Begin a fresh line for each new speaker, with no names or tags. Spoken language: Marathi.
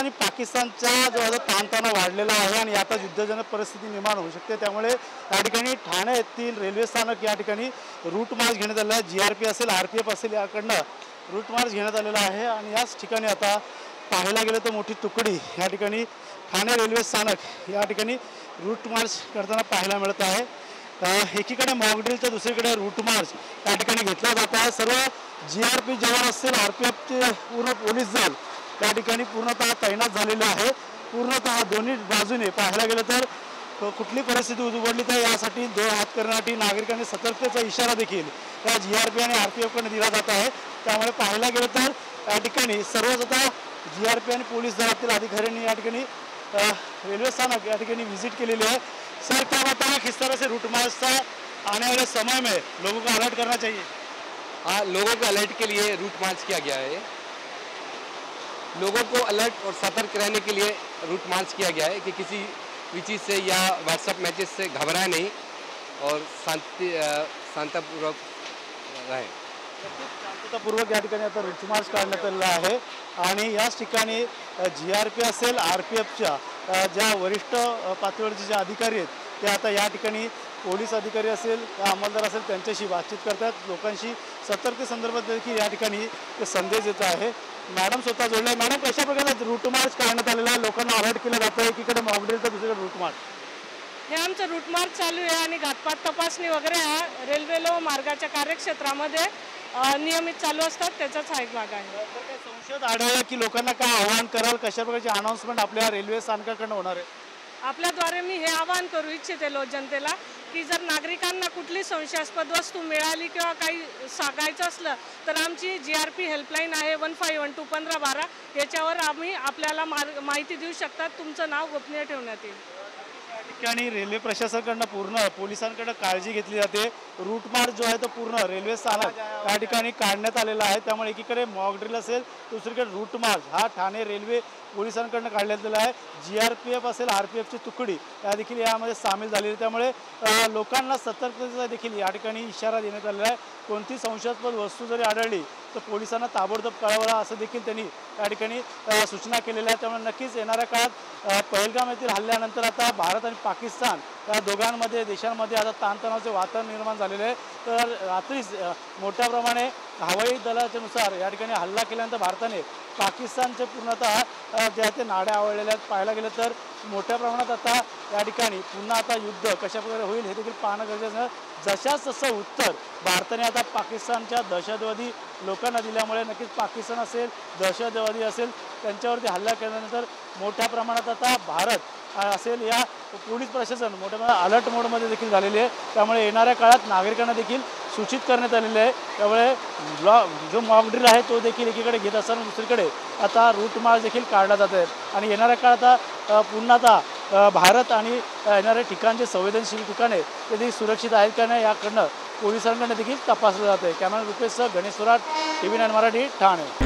आणि पाकिस्तानचा जो आता ताणतणाव वाढलेला आहे आणि आता युद्धजनक परिस्थिती निर्माण होऊ शकते। त्यामुळे या ठिकाणी ठाणे येथील रेल्वे स्थानक या ठिकाणी रूट मार्च घेण्यात आलेला आहे। जीआरपी असेल, आरपीएफ असेल, याकडनं रूट मार्च घेण्यात आलेला आहे आणि याच ठिकाणी आता पाहायला गेलं तर मोठी तुकडी या ठिकाणी ठाणे रेल्वे स्थानक या ठिकाणी रूट मार्च करताना पाहायला मिळत आहे। एकीकडे मॉकड्रिल तर दुसरीकडे रूट मार्च या ठिकाणी घेतला जात आहे। सर्व जीआरपी जवान असतील, आरपीएफचे पूर्ण पोलीस दल त्या ठिकाणी पूर्णतः तैनात झालेले आहे। पूर्णतः दोन्ही बाजूने पाहायला गेलं तर कुठली परिस्थिती उद्भवली तर यासाठी दो हात करण्यासाठी नागरिकांनी सतर्कतेचा इशारा देखील या जीआरपी आणि आरपीएफकडे दिला जात आहे। त्यामुळे पाहायला गेलं तर या ठिकाणी सर्वच आता जीआरपी आणि पोलीस दलातील अधिकाऱ्यांनी या ठिकाणी रेलवे स्थानक या ठिकाणी विजिट केलेली है। सर, क्या बताना किस तरह से रूट मार्च था, आने वाले समय में लोगों को अलर्ट करना चाहिए?
हाँ, लोगों को अलर्ट के लिए रूट मार्च किया गया है। लोगों को अलर्ट और सतर्क रहने के लिए रूट मार्च किया गया है कि किसी भी चीज़ से या व्हाट्सएप मैसेज से घबराए नहीं और शांतपूर्वक रहें।
शांततापूर्वक या ठिकाणी आता रूट मार्च काढण्यात आलेला आहे आणि याच ठिकाणी जीआरपी असेल, आरपीएफच्या ज्या वरिष्ठ पातळीवरचे जे अधिकारी आहेत ते आता या ठिकाणी पोलीस अधिकारी असेल, अंमलदार असेल त्यांच्याशी बातचीत करतात। लोकांशी सतर्कतेसंदर्भात देखील या ठिकाणी संदेश देत आहे। मॅडम स्वतः जोडले। मॅडम, कशा प्रकारे रूट मार्च करण्यात आलेला आहे, लोकांना अलर्ट केलं जातं, एकीकडे मॉकड्रिल तर दुसरीकडे रूट मार्च?
हे आमचं रूट मार्च चालू आहे आणि घातपात तपासणी वगैरे हा रेल्वे मार्गाच्या कार्यक्षेत्रामध्ये नियमित चालू असतात, त्याचाच हा एक भाग आहे।
तर काय संशय आढळला की लोकांना काय आवाहन कराल, कशा प्रकारची अनाउन्समेंट आपल्या रेल्वे स्थानकाकडून होणार आहे?
आपल्याद्वारे मी हे आवाहन करू इच्छिते जनतेला की जर नागरिकांना कुठली संशयास्पद वस्तू मिळाली किंवा काही सांगायचं असलं तर आमची जीआरपी हेल्पलाईन आहे 1512 1512 याच्यावर आम्ही आपल्याला माहिती देऊ शकतात। तुमचं नाव गोपनीय ठेवण्यात येईल।
या ठिकाणी रेल्वे प्रशासनाकडून पूर्ण पोलिसांकडे काळजी घेतली जाते। रूट मार्च जो आहे तो पूर्ण रेल्वे स्थानक या ठिकाणी काढण्यात आलेला आहे। त्यामुळे एकीकडे मॉकड्रिल असेल, दुसरीकडे रूट मार्च हा ठाणे रेल्वे पोलिसांकडून काढण्यात आलेला आहे। जीआरपीएफ असेल, आरपीएफची तुकडी या देखील यामध्ये सामील झालेली आहे। त्यामुळे लोकांना सतर्कतेचा देखील या ठिकाणी इशारा देण्यात आलेला आहे। कोणती संशयास्पद वस्तू जरी आढळली तर पोलिसांना ताबडतोब कळवावा असं देखील त्यांनी या ठिकाणी सूचना केलेल्या आहे। त्यामुळे नक्कीच येणाऱ्या काळात पहलगाम येथील हल्ल्यानंतर आता भारत आणि पाकिस्तान या दोघांमध्ये देशांमध्ये आता ताणतणावाचे वातावरण निर्माण झालेले आहे। तर रात्रीच मोठ्या प्रमाणे हवाई दलाच्यानुसार या ठिकाणी हल्ला केल्यानंतर भारताने पाकिस्तानचे पूर्णतः ज्या ते नाड्या आवळलेल्या आहेत। पाहायला गेलं तर मोठ्या प्रमाणात आता या ठिकाणी पुन्हा आता युद्ध कशा प्रकारे होईल हे देखील पाहणं गरजेचं आहे। जशाच तसं उत्तर भारताने आता पाकिस्तानच्या दहशतवादी लोकांना दिल्यामुळे नक्कीच पाकिस्तान असेल, दहशतवादी असेल त्यांच्यावरती हल्ला केल्यानंतर मोठ्या प्रमाणात आता भारत असेल या पोलीस प्रशासन मोठ्या प्रमाणात अलर्ट मोडमध्ये देखील झालेली आहे। त्यामुळे येणाऱ्या काळात नागरिकांना देखील सूचित करण्यात आलेले आहे। त्यामुळे जो मॉकड्रिल आहे तो देखील एकीकडे घेत असताना दुसरीकडे आता रूट मार्च देखील काढला जात आहे आणि येणाऱ्या काळात आता पुन्हा आता भारत आणि येणाऱ्या ठिकाणचे संवेदनशील ठिकाणे ते देखील सुरक्षित आहेत का नाही याकडनं पोलिसांकडनं देखील तपासलं जात आहे। कॅमेरा रुपेशसह गणेश सुराट, TV9 मराठी, ठाणे।